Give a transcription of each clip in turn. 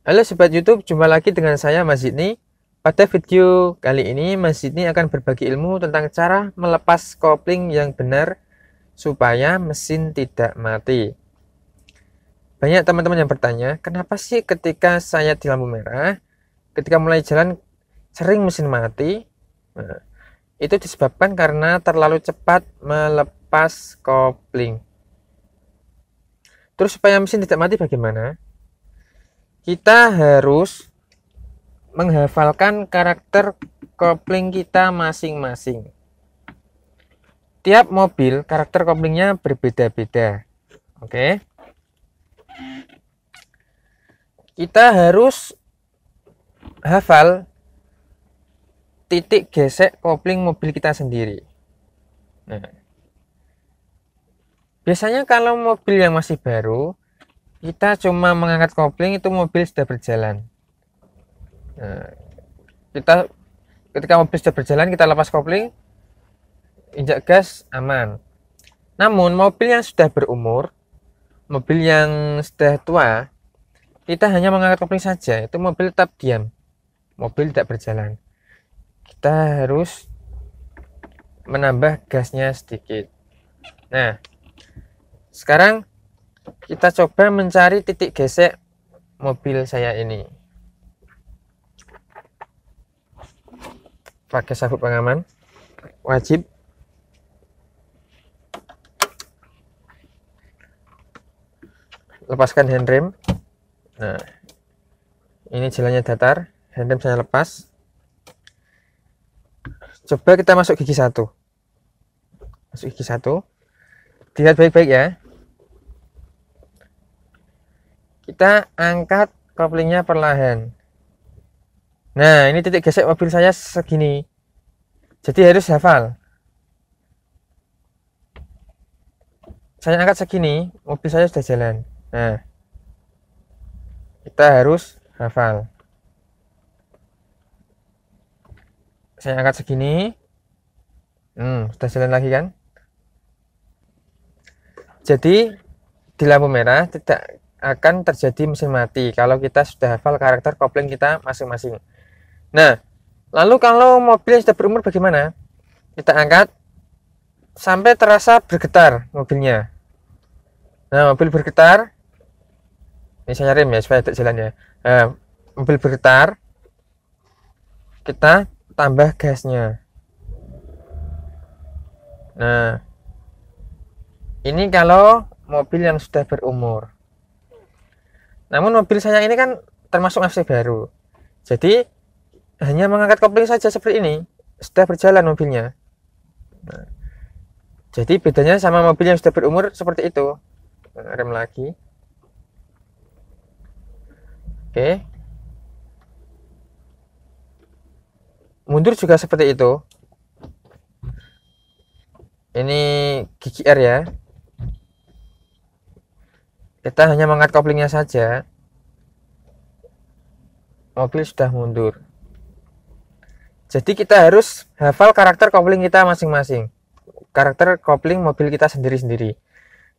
Halo Sobat YouTube, jumpa lagi dengan saya Mas Zidni. Pada video kali ini Mas Zidni akan berbagi ilmu tentang cara melepas kopling yang benar supaya mesin tidak mati. Banyak teman-teman yang bertanya, kenapa sih ketika saya di lampu merah, ketika mulai jalan sering mesin mati? Nah, itu disebabkan karena terlalu cepat melepas kopling. Terus supaya mesin tidak mati bagaimana? Kita harus menghafalkan karakter kopling kita masing-masing. Tiap mobil karakter koplingnya berbeda-beda. Oke. Kita harus hafal titik gesek kopling mobil kita sendiri. Nah, biasanya kalau mobil yang masih baru, kita cuma mengangkat kopling itu mobil sudah berjalan. Nah, ketika mobil sudah berjalan kita lepas kopling, injak gas, aman. Namun mobil yang sudah berumur, mobil yang sudah tua, kita hanya mengangkat kopling saja, itu mobil tetap diam, mobil tidak berjalan. Kita harus menambah gasnya sedikit. Nah, sekarang kita coba mencari titik gesek mobil saya ini. Pakai sabuk pengaman, wajib. Lepaskan handrem. Nah, ini jalannya datar, handrem saya lepas. Coba kita masuk gigi 1. Masuk gigi 1. Dilihat baik-baik ya. Kita angkat koplingnya perlahan. Nah, ini titik gesek mobil saya segini. Jadi harus hafal. Saya angkat segini, mobil saya sudah jalan. Nah, kita harus hafal. Saya angkat segini. Sudah jalan lagi kan? Jadi di lampu merah tidak akan terjadi mesin mati kalau kita sudah hafal karakter kopling kita masing-masing. Nah, lalu kalau mobil sudah berumur bagaimana? Kita angkat sampai terasa bergetar mobilnya. Nah, mobil bergetar. Ini saya rem ya supaya tidak jalan ya. Nah, mobil bergetar, kita tambah gasnya. Nah, ini kalau mobil yang sudah berumur. Namun mobil saya ini kan termasuk masih baru. Jadi hanya mengangkat kopling saja seperti ini, sudah berjalan mobilnya. Nah, jadi bedanya sama mobil yang sudah berumur seperti itu. Nah, rem lagi. Oke. Mundur juga seperti itu. Ini gigi R ya. Kita hanya mengangkat koplingnya saja. Mobil sudah mundur. Jadi kita harus hafal karakter kopling kita masing-masing. Karakter kopling mobil kita sendiri-sendiri.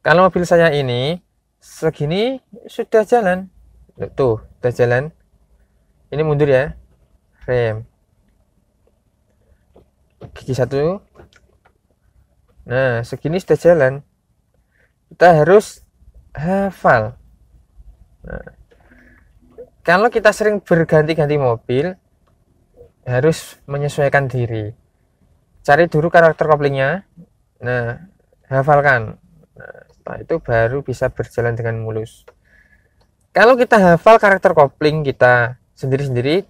Kalau mobil saya ini segini sudah jalan. Tuh, sudah jalan. Ini mundur ya. Rem. Gigi 1. Nah, segini sudah jalan. Kita harus hafal. Nah, kalau kita sering berganti-ganti mobil, harus menyesuaikan diri. Cari dulu karakter koplingnya. Nah, hafalkan. Nah, setelah itu baru bisa berjalan dengan mulus. Kalau kita hafal karakter kopling kita sendiri-sendiri,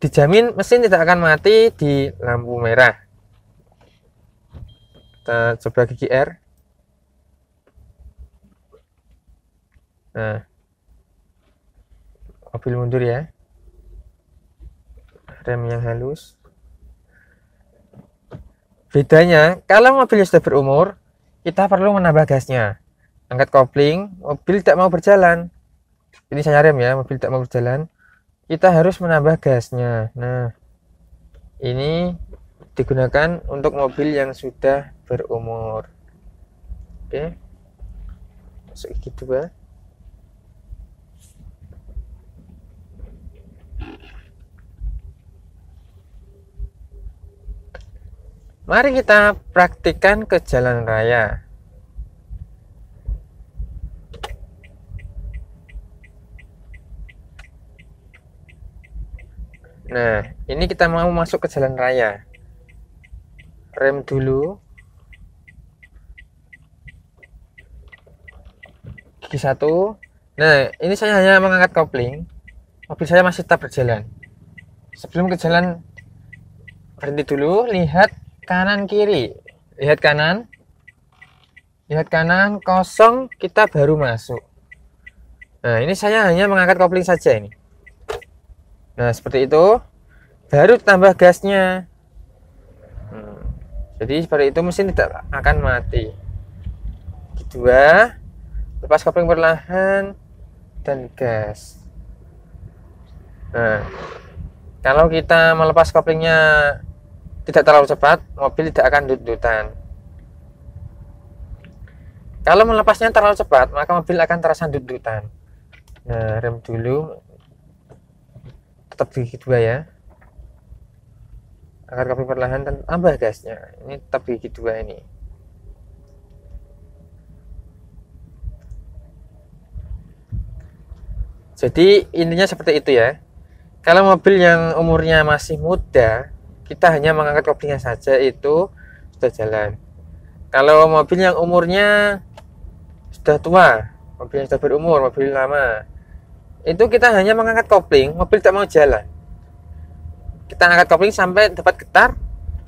dijamin mesin tidak akan mati di lampu merah. Kita coba gigi R. Nah, mobil mundur ya. Rem yang halus. Bedanya, kalau mobilnya sudah berumur, kita perlu menambah gasnya. Angkat kopling, mobil tidak mau berjalan. Ini saya rem ya, mobil tidak mau berjalan. Kita harus menambah gasnya. Nah, ini digunakan untuk mobil yang sudah berumur. Oke. Masuk gigi 2. Mari kita praktikkan ke jalan raya. Nah, ini kita mau masuk ke jalan raya. Rem dulu. Gigi 1. Nah, ini saya hanya mengangkat kopling. Mobil saya masih tetap berjalan. Sebelum ke jalan, berhenti dulu, lihat kanan kiri. Lihat kanan kosong, kita baru masuk. Nah, ini saya hanya mengangkat kopling saja ini. Nah, seperti itu. Baru tambah gasnya. Jadi seperti itu mesin tidak akan mati. Kedua, lepas kopling perlahan dan gas. Nah, kalau kita melepas koplingnya tidak terlalu cepat, mobil tidak akan dut-dutan. Kalau melepasnya terlalu cepat, maka mobil akan terasa dut-dutan. Nah, rem dulu, tetap gigi 2 ya. Angkat kopling perlahan dan tambah gasnya. Ini tetap gigi 2 ini. Jadi intinya seperti itu ya. Kalau mobil yang umurnya masih muda, kita hanya mengangkat koplingnya saja, itu sudah jalan. Kalau mobil yang umurnya sudah tua, mobil yang sudah berumur, mobil lama, itu kita hanya mengangkat kopling, mobil tidak mau jalan. Kita angkat kopling sampai dapat getar,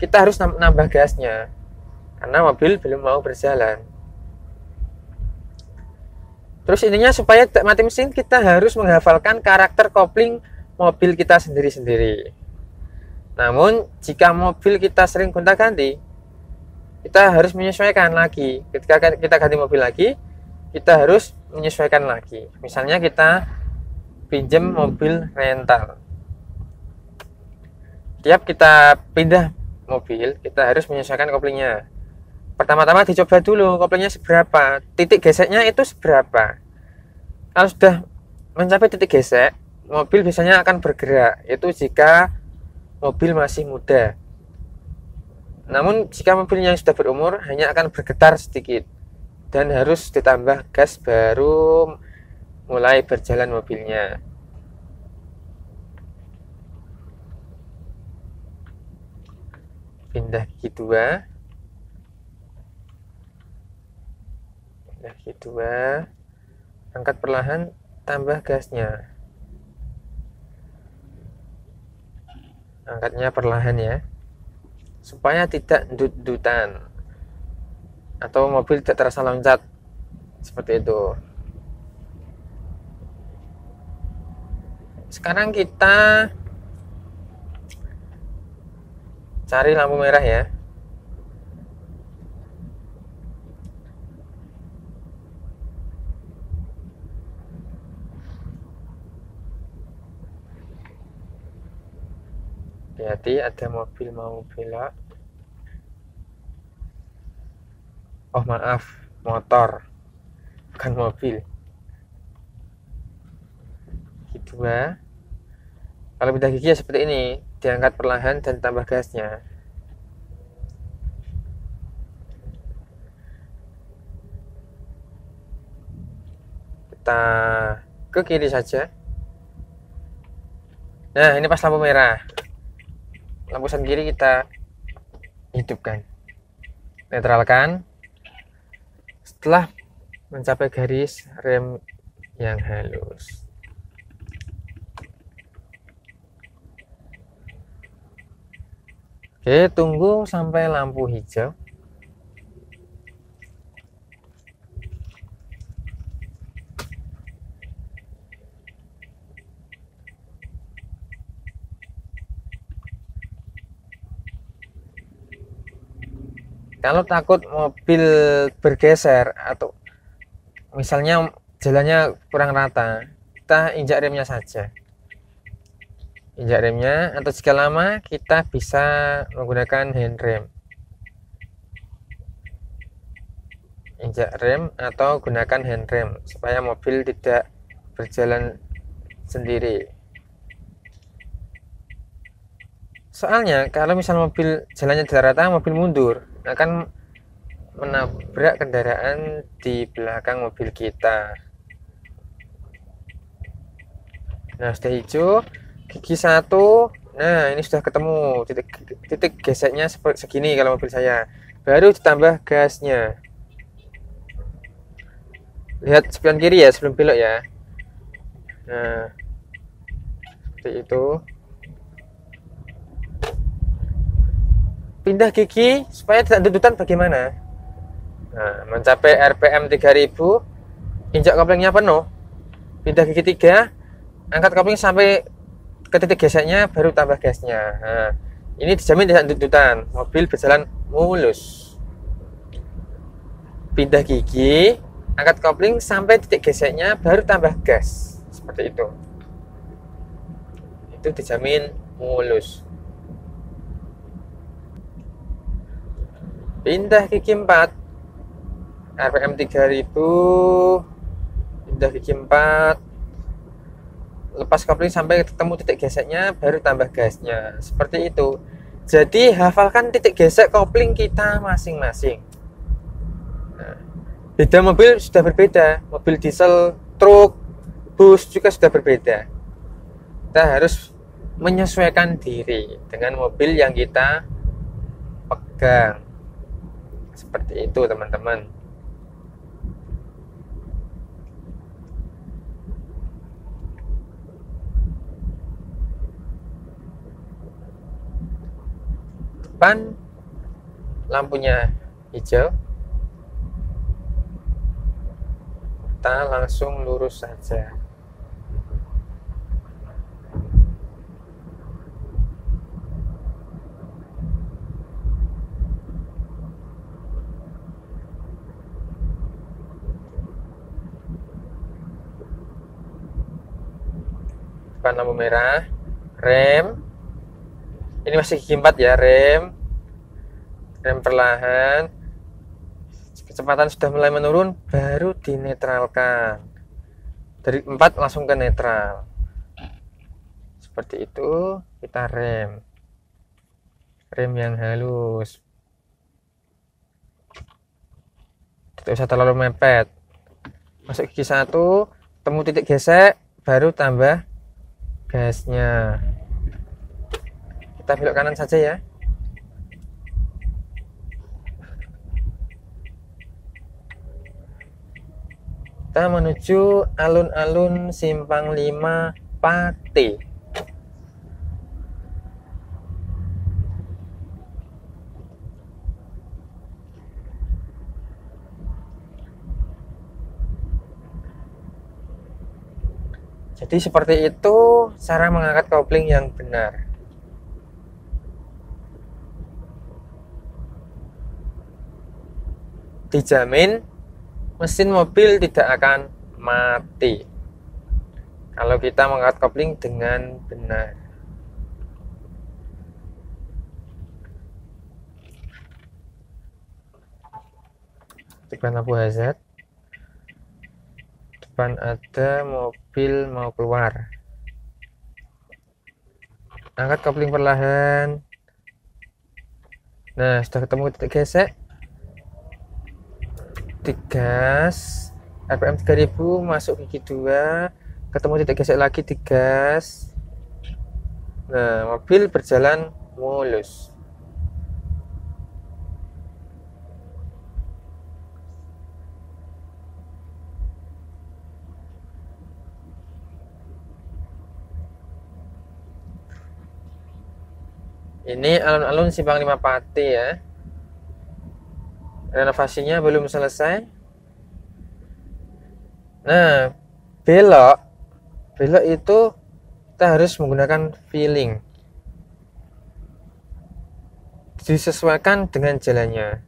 kita harus nambah gasnya karena mobil belum mau berjalan. Terus intinya supaya tidak mati mesin, kita harus menghafalkan karakter kopling mobil kita sendiri-sendiri. Namun jika mobil kita sering gonta-ganti, kita harus menyesuaikan lagi. Ketika kita ganti mobil lagi, kita harus menyesuaikan lagi. Misalnya kita pinjam mobil rental, tiap kita pindah mobil, kita harus menyesuaikan koplingnya. Pertama-tama dicoba dulu koplingnya seberapa, titik geseknya itu seberapa. Kalau sudah mencapai titik gesek, mobil biasanya akan bergerak. Itu jika mobil masih muda. Namun jika mobil yang sudah berumur, hanya akan bergetar sedikit dan harus ditambah gas baru mulai berjalan mobilnya. Pindah gigi 2. Pindah gigi 2. Angkat perlahan, tambah gasnya. Angkatnya perlahan ya, supaya tidak dut-dutan atau mobil tidak terasa loncat seperti itu. Sekarang kita cari lampu merah ya. Hati-hati, ada mobil mau belok. Oh maaf, motor, bukan mobil. Gigi 2. Kalau pindah gigi ya seperti ini, diangkat perlahan dan tambah gasnya. Kita ke kiri saja. Nah, ini pas lampu merah, lampu sen kiri kita hidupkan, netralkan. Setelah mencapai garis rem yang halus, oke, tunggu sampai lampu hijau. Kalau takut mobil bergeser atau misalnya jalannya kurang rata, kita injak remnya saja. Injak remnya, atau jika lama kita bisa menggunakan handrem. Injak rem atau gunakan handrem supaya mobil tidak berjalan sendiri. Soalnya kalau misal mobil jalannya di rata, mobil mundur akan menabrak kendaraan di belakang mobil kita. Nah, sudah hijau, gigi 1. Nah, ini sudah ketemu titik geseknya seperti segini kalau mobil saya. Baru ditambah gasnya. Lihat spion kiri ya sebelum belok ya. Nah, seperti itu. Pindah gigi supaya tidak tuntutan bagaimana? Nah, mencapai RPM 3000, injak koplingnya penuh. Pindah gigi 3, angkat kopling sampai ke titik geseknya, baru tambah gasnya. Nah, ini dijamin tidak tuntutan, mobil berjalan mulus. Pindah gigi, angkat kopling sampai titik geseknya, baru tambah gas. Seperti itu. Itu dijamin mulus. Pindah gigi 4, RPM 3000, pindah gigi 4, lepas kopling sampai ketemu titik geseknya, baru tambah gasnya. Seperti itu. Jadi hafalkan titik gesek kopling kita masing-masing. Nah, beda mobil sudah berbeda, mobil diesel, truk, bus juga sudah berbeda. Kita harus menyesuaikan diri dengan mobil yang kita pegang. Seperti itu teman-teman. Depan lampunya hijau, kita langsung lurus saja. Depan lampu merah, rem. Ini masih gigi 4 ya, rem perlahan. Kecepatan sudah mulai menurun, baru dinetralkan. Dari 4 langsung ke netral. Seperti itu, kita rem yang halus, tidak usah terlalu mepet. Masuk gigi 1, temu titik gesek, baru tambah gasnya. Kita belok kanan saja ya. Kita menuju alun-alun Simpang 5 Pati. Jadi seperti itu cara mengangkat kopling yang benar. Dijamin mesin mobil tidak akan mati kalau kita mengangkat kopling dengan benar. Depan lampu hazard, depan ada mobil mau keluar. Angkat kopling perlahan. Nah, sudah ketemu titik gesek, digas, RPM 3000, masuk gigi 2, ketemu titik gesek lagi, digas. Nah, mobil berjalan mulus. Ini alun-alun Simpang 5 Pati ya. Renovasinya belum selesai. Nah, belok itu kita harus menggunakan feeling, disesuaikan dengan jalannya.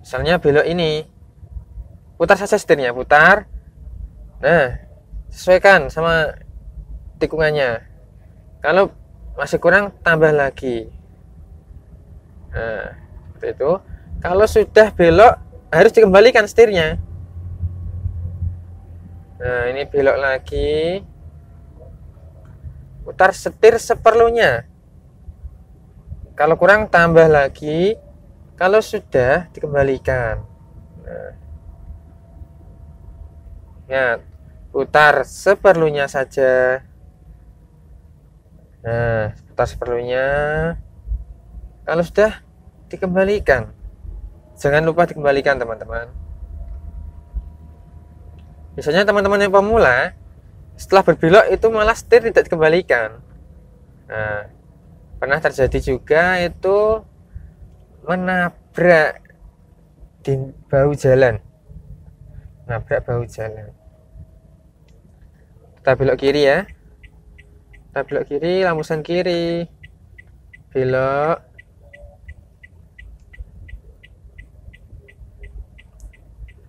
Misalnya belok ini, putar saja setirnya, putar. Nah, sesuaikan sama tikungannya. Kalau masih kurang, tambah lagi. Nah, seperti itu. Kalau sudah belok, harus dikembalikan setirnya. Nah, ini belok lagi, putar setir seperlunya. Kalau kurang tambah lagi, kalau sudah dikembalikan. Nah, ingat, putar seperlunya saja. Nah, putar seperlunya. Kalau sudah dikembalikan, jangan lupa dikembalikan teman-teman. Biasanya teman-teman yang pemula setelah berbelok itu malah setir tidak dikembalikan. Nah, pernah terjadi juga itu menabrak di bahu jalan. Nabrak bahu jalan. Kita belok kiri ya. Kita belok kiri, lampu sen kiri. Belok.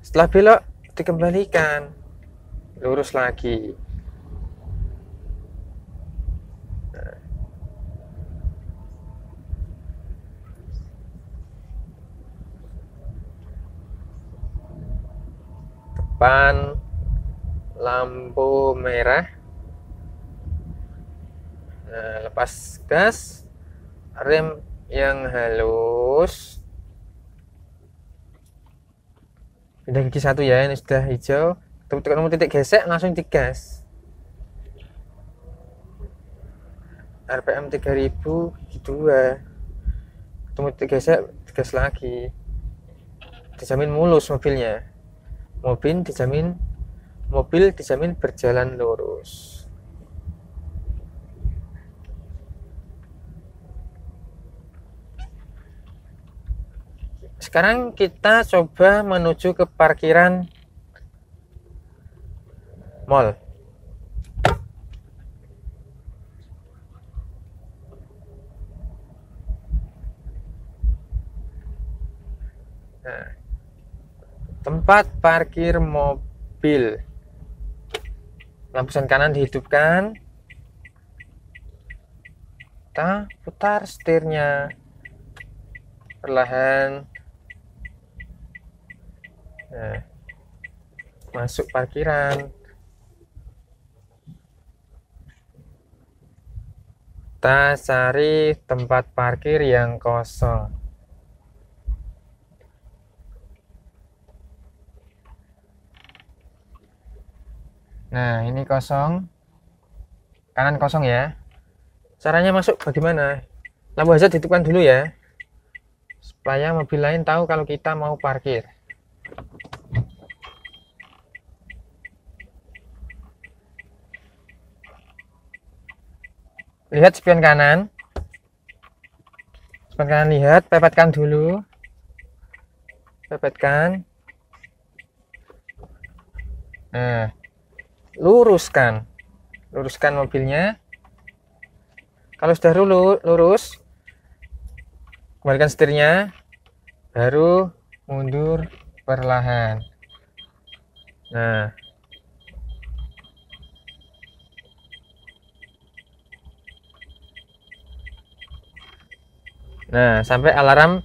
Setelah belok dikembalikan, lurus lagi. Nah. Depan lampu merah. Nah, lepas gas, rem yang halus. Pindah gigi satu ya, ini sudah hijau. Tekan nomor titik gesek, langsung digas. RPM 3000 gigi 2. Ketemu titik gesek, digas lagi. Dijamin mulus mobilnya. Mobil dijamin berjalan lurus. Sekarang kita coba menuju ke parkiran mall. Nah, tempat parkir mobil. Lampu sen kanan dihidupkan. Kita putar setirnya perlahan. Nah, masuk parkiran. Kita cari tempat parkir yang kosong. Nah, ini kosong. Kanan kosong ya. Caranya masuk bagaimana? Lampu hazard dihidupkan dulu ya, supaya mobil lain tahu kalau kita mau parkir. Lihat spion kanan. Spion kanan lihat, pepetkan dulu. Pepetkan. Nah, luruskan mobilnya. Kalau sudah lurus, kembalikan setirnya, baru mundur perlahan. Nah, sampai alarm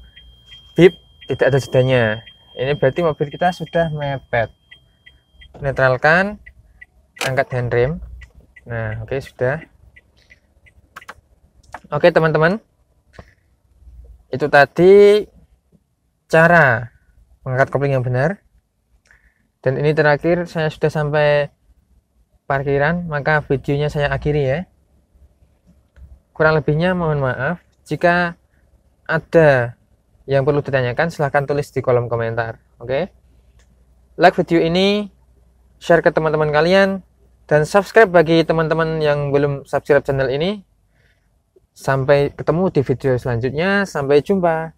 beep tidak ada jedanya. Ini berarti mobil kita sudah mepet. Netralkan, angkat handrem. Nah, oke, sudah. Oke teman-teman, itu tadi cara mengangkat kopling yang benar. Dan ini terakhir, saya sudah sampai parkiran, maka videonya saya akhiri ya. Kurang lebihnya mohon maaf. Jika ada yang perlu ditanyakan, silahkan tulis di kolom komentar. Oke, like video ini, share ke teman-teman kalian, dan subscribe bagi teman-teman yang belum subscribe channel ini. Sampai ketemu di video selanjutnya. Sampai jumpa.